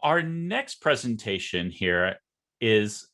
Our next presentation here is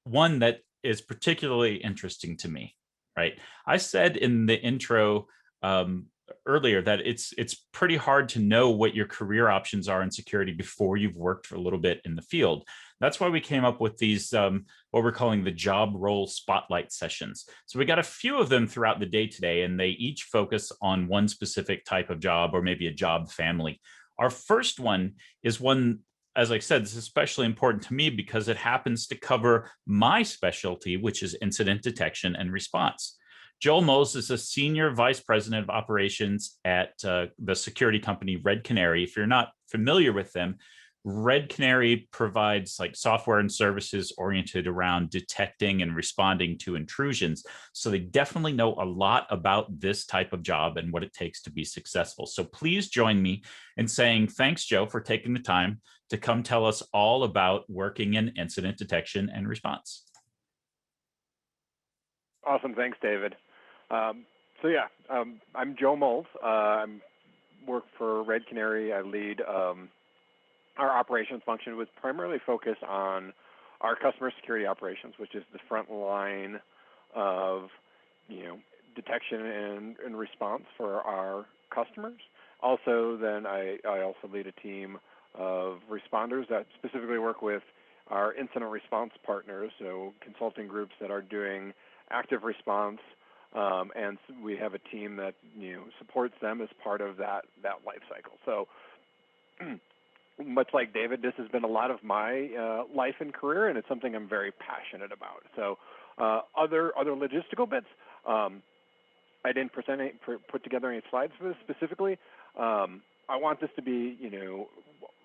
one that is particularly interesting to me, right? I said in the intro um, earlier that it's pretty hard to know what your career options are in security before you've worked for a little bit in the field. That's why we came up with these what we're calling the job role spotlight sessions. So we got a few of them throughout the day today, and they each focus on one specific type of job or maybe a job family. Our first one is one, as I said, this is especially important to me because it happens to cover my specialty, which is incident detection and response. Joel Moles is a senior vice president of operations at the security company Red Canary. If you're not familiar with them, Red Canary provides like software and services oriented around detecting and responding to intrusions. So they definitely know a lot about this type of job and what it takes to be successful. So please join me in saying thanks, Joe, for taking the time to come tell us all about working in incident detection and response. Awesome. Thanks, David. I'm Joe Moles. I work for Red Canary. I lead our operations function with primarily focus on our customer security operations, which is the front line of, detection and response for our customers. Also, then I also lead a team of responders that specifically work with our incident response partners, so consulting groups that are doing active response, and we have a team that supports them as part of that life cycle. So, much like David, this has been a lot of my life and career, and it's something I'm very passionate about. So, other logistical bits. I didn't put together any slides for this specifically. I want this to be,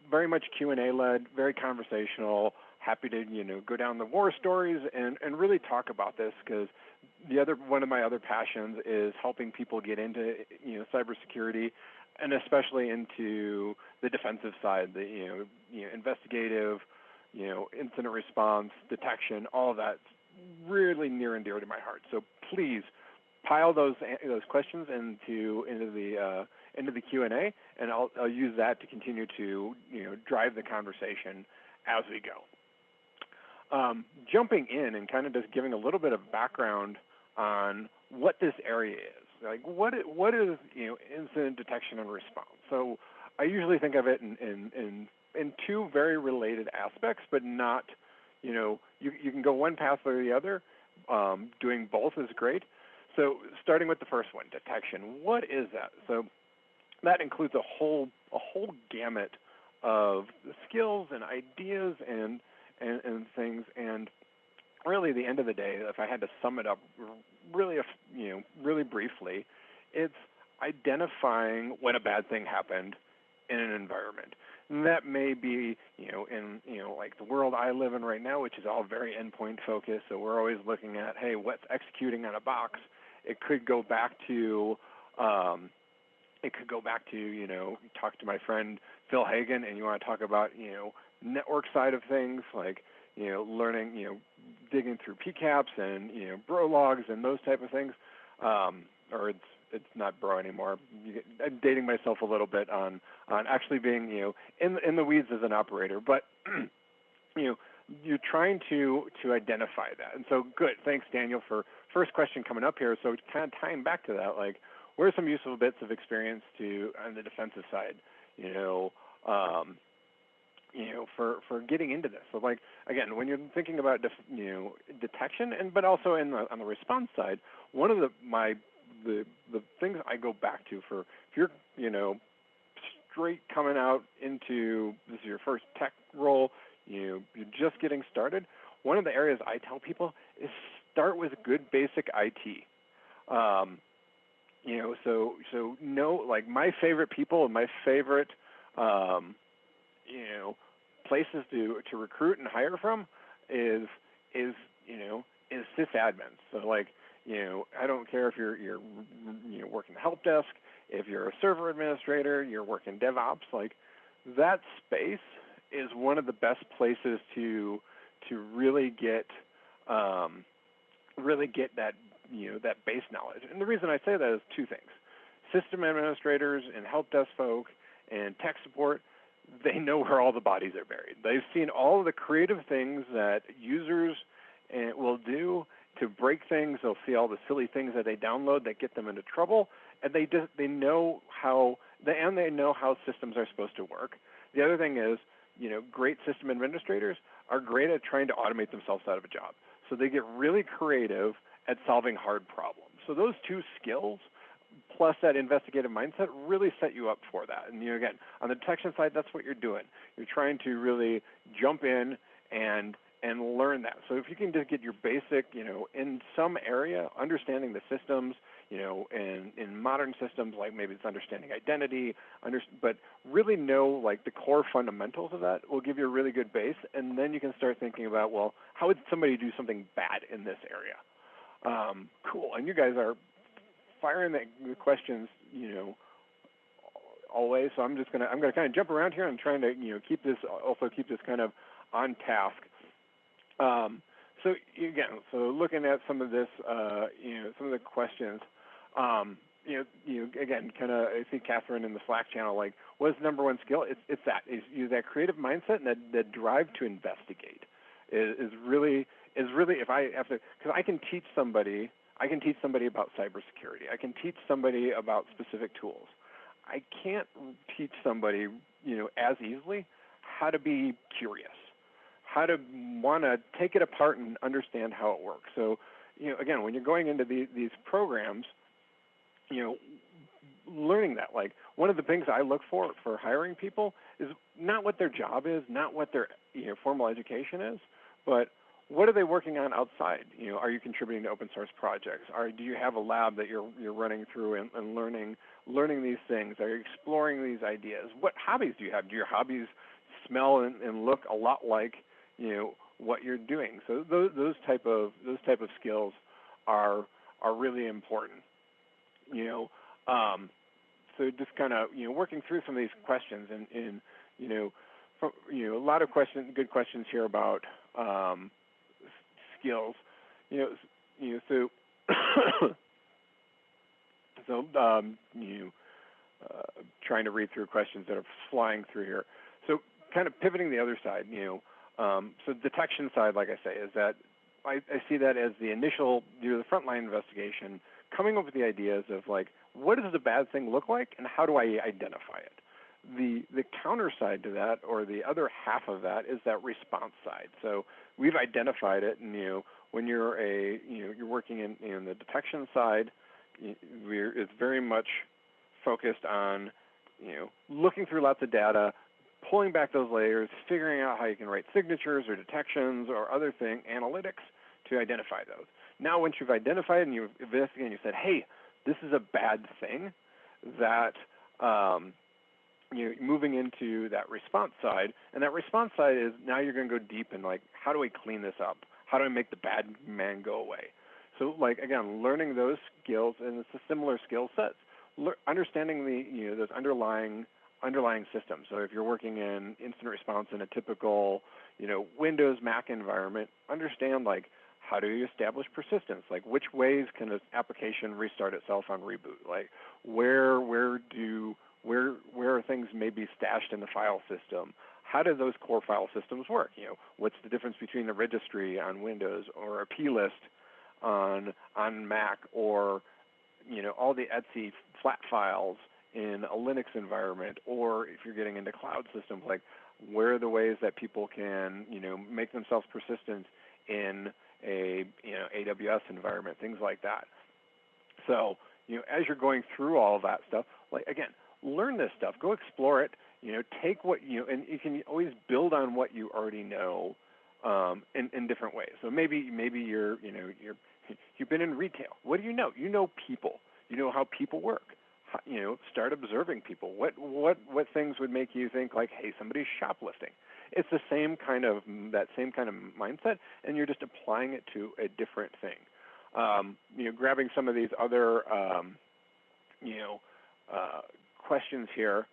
very much Q&A led, very conversational. Happy to, go down the war stories and really talk about this, because one of my other passions is helping people get into, cybersecurity, and especially into the defensive side, the investigative, incident response, detection, all of that, really near and dear to my heart. So please pile those questions into the Q&A, and I'll use that to continue to drive the conversation as we go. Jumping in and kind of just giving a little bit of background on what this area is. Like, what is incident detection and response? So I usually think of it in two very related aspects, but not, you can go one path or the other. Doing both is great. So starting with the first one, detection. What is that? So that includes a whole gamut of skills and ideas and things. And really, at the end of the day, if I had to sum it up really, really briefly, it's identifying when a bad thing happened in an environment. And that may be, in, like the world I live in right now, which is all very endpoint focused. So we're always looking at, hey, what's executing on a box? It could go back to, talk to my friend Phil Hagen, and you want to talk about, network side of things, like, learning, digging through PCAPs and, bro logs and those type of things. Or it's not bro anymore. I'm dating myself a little bit on actually being, in the weeds as an operator. But, you're trying to identify that. And so, good. Thanks, Daniel, for first question coming up here. So kind of tying back to that, like, what are some useful bits of experience on the defensive side, for getting into this? So, like, again, when you're thinking about detection, but also on the response side, one of the things I go back to for, if you're straight coming out into, this is your first tech role, you're just getting started, one of the areas I tell people is start with good basic IT. So know, like, my favorite people and my favorite, places to recruit and hire from is sysadmins. So, like, I don't care if you're working the help desk, if you're a server administrator, you're working DevOps, like, that space is one of the best places to really get that that base knowledge. And the reason I say that is two things: system administrators and help desk folk and tech support, they know where all the bodies are buried. They've seen all of the creative things that users will do to break things. They'll see all the silly things that they download that get them into trouble, and they know how they know how systems are supposed to work. The other thing is, great system administrators are great at trying to automate themselves out of a job. So they get really creative at solving hard problems. So those two skills plus that investigative mindset really set you up for that. And again, on the detection side, that's what you're doing. You're trying to really jump in and learn that. So if you can just get your basic, in some area, understanding the systems, in modern systems, like maybe it's understanding identity, but really know like the core fundamentals of that will give you a really good base, and then you can start thinking about, well, how would somebody do something bad in this area? Cool, and you guys are firing the questions, always. So I'm gonna kind of jump around here. I'm trying to keep this kind of on task. So again, looking at some of this, some of the questions, again, kind of I see Catherine in the Slack channel, like, what is the number one skill? It's that creative mindset and that drive to investigate is really if I have to, because I can teach somebody about cybersecurity. I can teach somebody about specific tools. I can't teach somebody, as easily how to be curious, how to want to take it apart and understand how it works. So, again, when you're going into these programs, learning that, like, one of the things I look for hiring people is not what their job is, not what their formal education is, but what are they working on outside? Are you contributing to open source projects? Do you have a lab that you're running through and learning these things? Are you exploring these ideas? What hobbies do you have? Do your hobbies smell and look a lot like what you're doing? So those type of skills are really important. So just kind of working through some of these questions and a lot of good questions here about skills. So trying to read through questions that are flying through here. So kind of pivoting the other side, so detection side, like I say, is that I see that as the initial, the frontline investigation, coming up with the ideas of like, what does the bad thing look like and how do I identify it? The counter side to that, or the other half of that, is that response side. So we've identified it, and when you're you're working in the detection side, it's very much focused on looking through lots of data, pulling back those layers, figuring out how you can write signatures or detections or other analytics to identify those. Now, once you've identified and you've investigated and you said, hey, this is a bad thing, that moving into that response side, and that response side is now you're going to go deep in like, how do I clean this up? How do I make the bad man go away? So, like, again, learning those skills, and it's a similar skill sets, understanding those underlying systems. So if you're working in incident response in a typical Windows, Mac environment, understand like, how do you establish persistence? Like, which ways can an application restart itself on reboot? Like, where are things maybe stashed in the file system? How do those core file systems work? What's the difference between a registry on Windows or a plist on Mac, or all the etc flat files in a Linux environment, or if you're getting into cloud systems, like, where are the ways that people can make themselves persistent in a AWS environment, things like that. So as you're going through all of that stuff, like, again, learn this stuff, go explore it. Take what and you can always build on what you already know in different ways. So maybe you've been in retail. What do you know? You know people. You know how people work. Start observing people. What things would make you think like, hey, somebody's shoplifting? It's the same kind of mindset, and you're just applying it to a different thing. Grabbing some of these other questions here.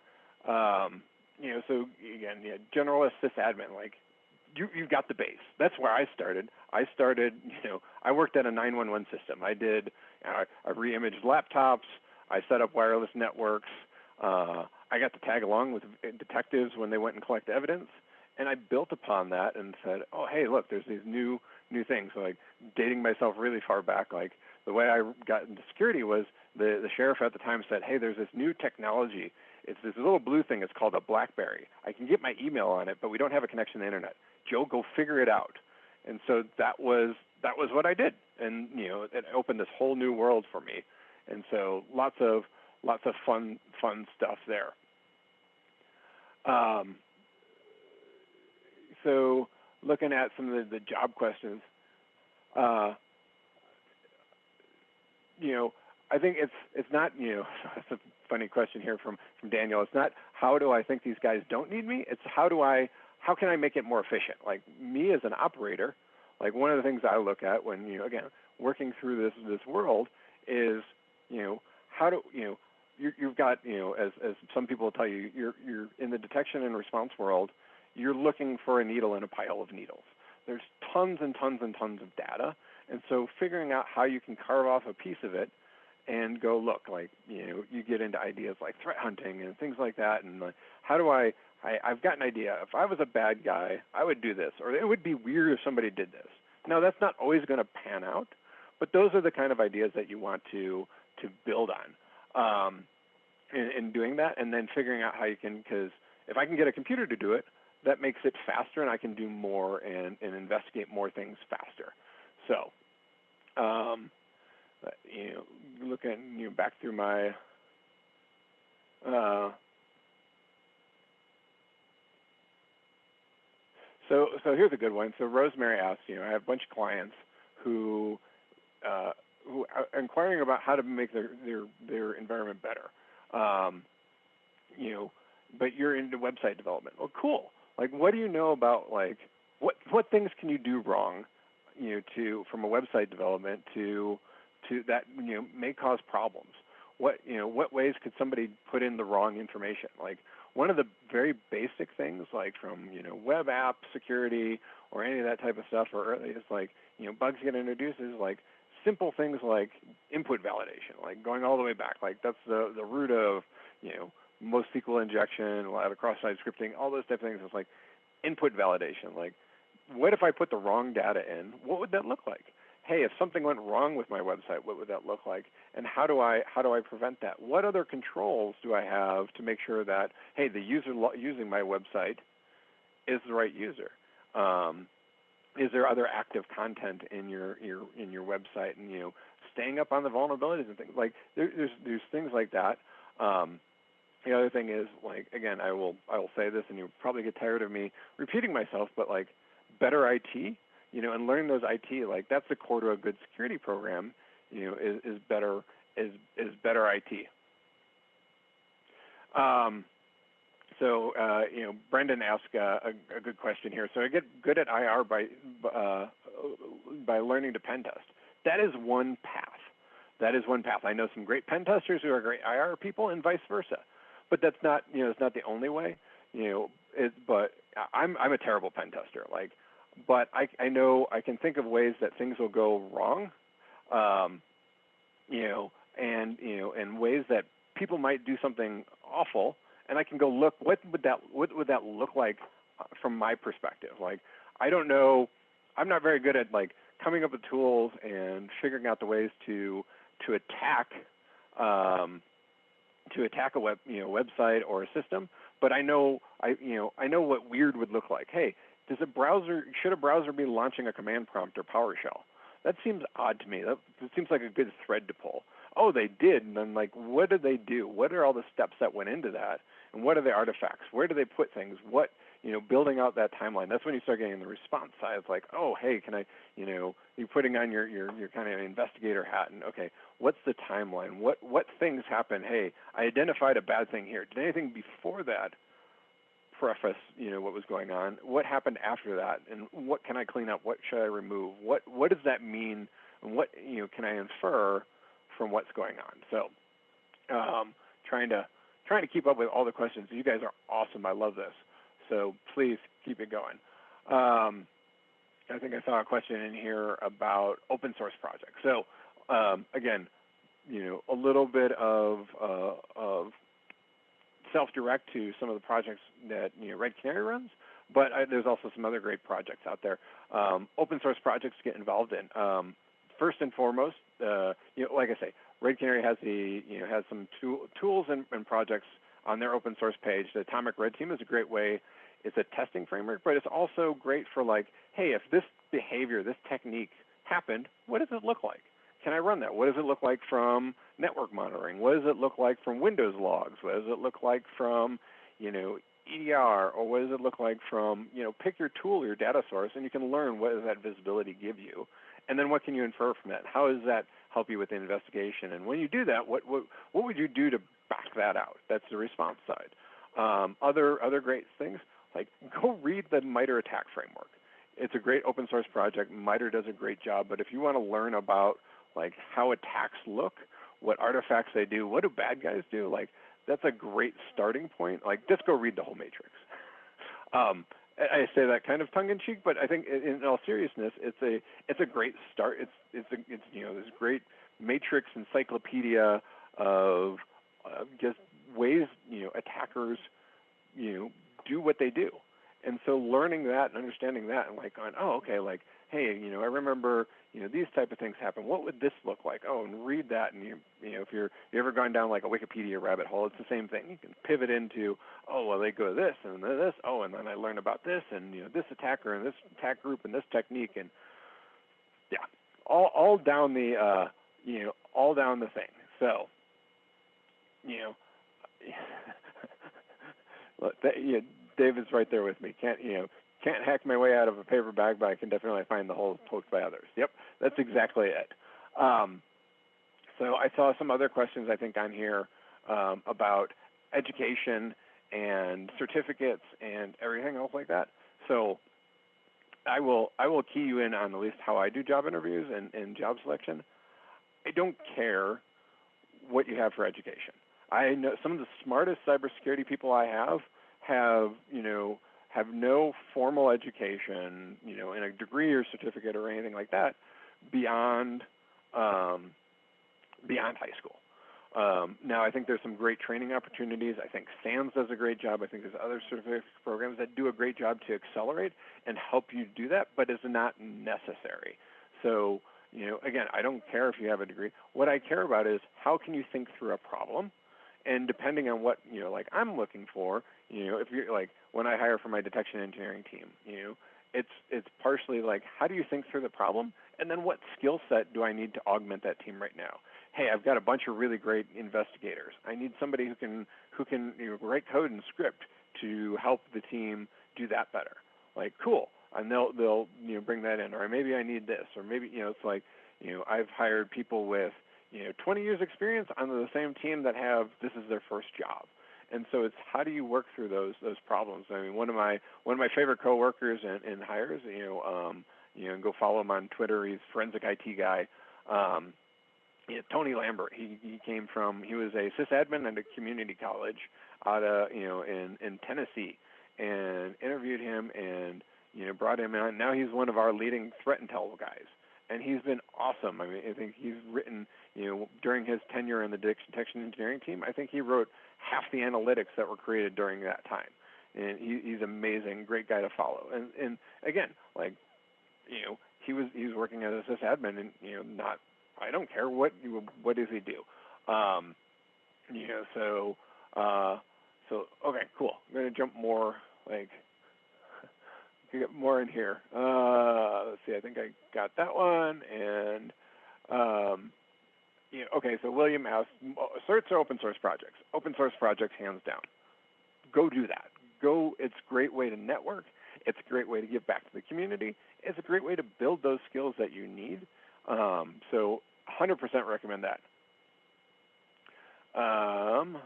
So again, generalist sysadmin, like, you've got the base. That's where I started. I worked at a 911 system. I re-imaged laptops. I set up wireless networks. I got to tag along with detectives when they went and collect evidence, and I built upon that and said, oh, hey, look, there's these new things. So, like, dating myself really far back, like the way I got into security was the sheriff at the time said, hey, there's this new technology. It's this little blue thing. It's called a BlackBerry. I can get my email on it, but we don't have a connection to the internet. Joe, go figure it out. And so that was what I did, and it opened this whole new world for me. And so lots of fun stuff there. So looking at some of the job questions, I think it's not, it's a funny question here from Daniel. It's not how do I think these guys don't need me? It's how can I make it more efficient? Like me as an operator, like one of the things I look at when, again, working through this world is, how do, you've got, as some people will tell you, you're in the detection and response world, you're looking for a needle in a pile of needles. There's tons and tons and tons of data. And so figuring out how you can carve off a piece of it and go, look, like, you get into ideas like threat hunting and things like that. And like, how do I've got an idea. If I was a bad guy, I would do this, or it would be weird if somebody did this. Now, that's not always going to pan out, but those are the kind of ideas that you want to build on in doing that, and then figuring out how you can, because if I can get a computer to do it, that makes it faster, and I can do more and investigate more things faster. So, looking back through my so here's a good one. So Rosemary asks, I have a bunch of clients who are inquiring about how to make their environment better. But you're into website development. Well, cool. Like, what do you know about, like, what things can you do wrong, from a website development to that, may cause problems? What ways could somebody put in the wrong information? Like, one of the very basic things, like from, web app security or any of that type of stuff, or is like, bugs get introduced, is like simple things like input validation, like going all the way back. Like, that's the root of, most SQL injection, a lot of cross-site scripting, all those type of things. It's like input validation. Like, what if I put the wrong data in? What would that look like? Hey, if something went wrong with my website, what would that look like? And how do I prevent that? What other controls do I have to make sure that, hey, the user using my website is the right user? Is there other active content in your website, and staying up on the vulnerabilities and things like there's things like that. The other thing is, like, again, I will say this, and you'll probably get tired of me repeating myself, but like better IT, and learning those IT, like that's the core to a good security program, is better IT. So Brendan asked a good question here. So I get good at IR by learning to pen test. That is one path. I know some great pen testers who are great IR people, and vice versa. But that's not, it's not the only way. But I'm a terrible pen tester. Like, but I know I can think of ways that things will go wrong. And ways that people might do something awful, and I can go look, what would that look like from my perspective? Like, I don't know, I'm not very good at like coming up with tools and figuring out the ways to attack a website or a system, but I know what weird would look like. Hey, should a browser be launching a command prompt or PowerShell? That seems odd to me. That seems like a good thread to pull. Oh, they did, and then like, what did they do? What are all the steps that went into that? And what are the artifacts? Where do they put things? What, building out that timeline. That's when you start getting the response side. It's like, oh, hey, can I, you're putting on your kind of investigator hat, and okay, what's the timeline? What things happen? Hey, I identified a bad thing here. Did anything before that preface, what was going on? What happened after that? And what can I clean up? What should I remove? What does that mean? And what, can I infer from what's going on? So, trying to keep up with all the questions. You guys are awesome. I love this. So please keep it going. I think I saw a question in here about open source projects. So again, a little bit of self-direct to some of the projects that Red Canary runs, but there's also some other great projects out there. Open source projects to get involved in. First and foremost, like I say, Red Canary has has some tools and projects on their open source page. The Atomic Red Team is a great way. It's a testing framework, but it's also great for like, hey, if this behavior, this technique happened, what does it look like? Can I run that? What does it look like from network monitoring? What does it look like from Windows logs? What does it look like from, EDR? Or what does it look like from, pick your tool, your data source, and you can learn what does that visibility give you. And then what can you infer from that? How does that help you with the investigation? And when you do that, what would you do to back that out? That's the response side. Other great things, like go read the MITRE ATT&CK framework. It's a great open source project. MITRE does a great job, but if you want to learn about like how attacks look, what artifacts they do, what do bad guys do, like that's a great starting point. Like just go read the whole matrix. I say that kind of tongue in cheek, but I think in all seriousness, it's a great start. It's this great matrix encyclopedia of just ways attackers do what they do. And so learning that and understanding that and like going, oh, okay, like, hey, I remember, these type of things happen. What would this look like? Oh, and read that. And if you're ever gone down like a Wikipedia rabbit hole, it's the same thing. You can pivot into, oh, well, they go this and then this. Oh, and then I learn about this and, this attacker and this attack group and this technique. And yeah, all down the, all down the thing. So, look, David's right there with me. Can't hack my way out of a paper bag, but I can definitely find the holes poked by others. Yep, that's exactly it. So I saw some other questions I think on here about education and certificates and everything else like that. So I will key you in on at least how I do job interviews and job selection. I don't care what you have for education. I know some of the smartest cybersecurity people I have no formal education, in a degree or certificate or anything like that beyond high school. Now, I think there's some great training opportunities. I think SANS does a great job. I think there's other certificate programs that do a great job to accelerate and help you do that, but it's not necessary. So, again, I don't care if you have a degree. What I care about is how can you think through a problem, and depending on what like I'm looking for, if you're like when I hire for my detection engineering team, it's partially like how do you think through the problem, and then what skill set do I need to augment that team right now? Hey, I've got a bunch of really great investigators. I need somebody who can write code and script to help the team do that better. Like cool, and they'll bring that in, or maybe I need this, or maybe it's like I've hired people with 20 years experience on the same team that have this is their first job. And so it's how do you work through those problems? I mean, one of my favorite coworkers and hires, and go follow him on Twitter. He's forensic IT guy. Tony Lambert. He was a sysadmin at a community college out of in Tennessee, and interviewed him and brought him on. Now he's one of our leading threat intel guys. And he's been awesome. I mean, I think he's written, during his tenure in the detection engineering team, I think he wrote half the analytics that were created during that time. And he's amazing, great guy to follow. And again, like, he was working as a sysadmin, and I don't care what does he do, so okay, cool. I'm gonna jump more like. Get more in here. Let's see. I think I got that one. And okay. So William asked, certs or open source projects? Open source projects, hands down. Go do that. Go. It's a great way to network. It's a great way to give back to the community. It's a great way to build those skills that you need. So 100% recommend that.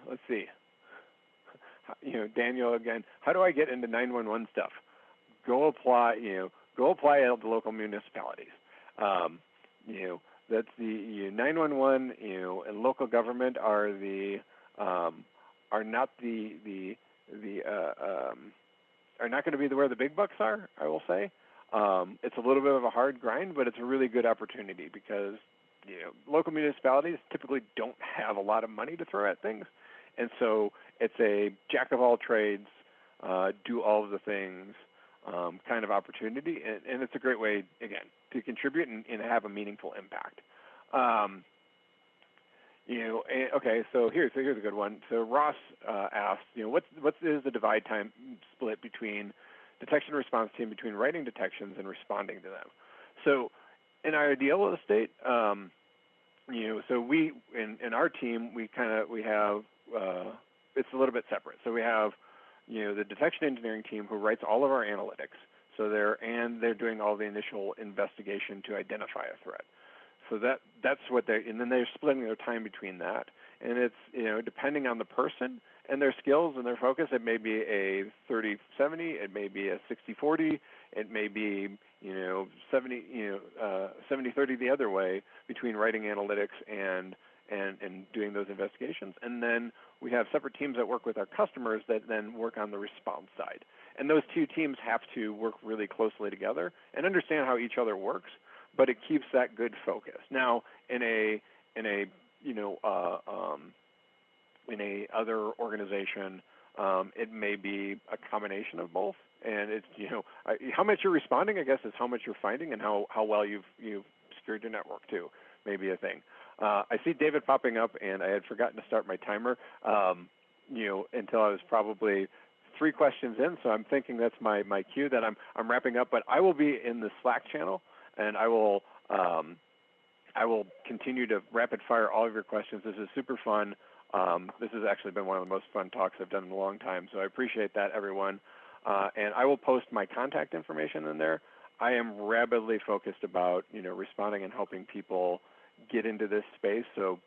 Let's see. Daniel again. How do I get into 911 stuff? Go apply at the local municipalities. That's the 911, and local government are not are not going to be where the big bucks are. I will say, it's a little bit of a hard grind, but it's a really good opportunity because local municipalities typically don't have a lot of money to throw at things, And so it's a jack of all trades, do all of the things kind of opportunity, and it's a great way, again, to contribute and have a meaningful impact. Okay, so here's a good one. So Ross asked, what is the divide time split between detection and response team between writing detections and responding to them? So in our ideal state, so we in our team we have it's a little bit separate. So we have the detection engineering team who writes all of our analytics. So they're doing all the initial investigation to identify a threat. So that's what and then they're splitting their time between that. And it's depending on the person and their skills and their focus, it may be a 30-70, it may be a 60-40, it may be 70-30 the other way between writing analytics and doing those investigations. And then we have separate teams that work with our customers that then work on the response side. And those two teams have to work really closely together and understand how each other works, but it keeps that good focus. Now, in a other organization, it may be a combination of both. And it's how much you're responding, I guess, is how much you're finding and how well you've secured your network too. Maybe a thing. I see David popping up, and I had forgotten to start my timer. Until I was probably 3 questions in, so I'm thinking that's my cue that I'm wrapping up. But I will be in the Slack channel, and I will continue to rapid fire all of your questions. This is super fun. This has actually been one of the most fun talks I've done in a long time, so I appreciate that, everyone. And I will post my contact information in there. I am rabidly focused about responding and helping people get into this space. So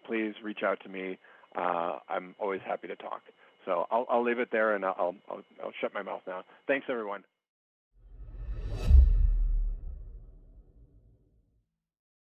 please reach out to me. I'm always happy to talk. So I'll leave it there, and I'll shut my mouth now. Thanks, everyone.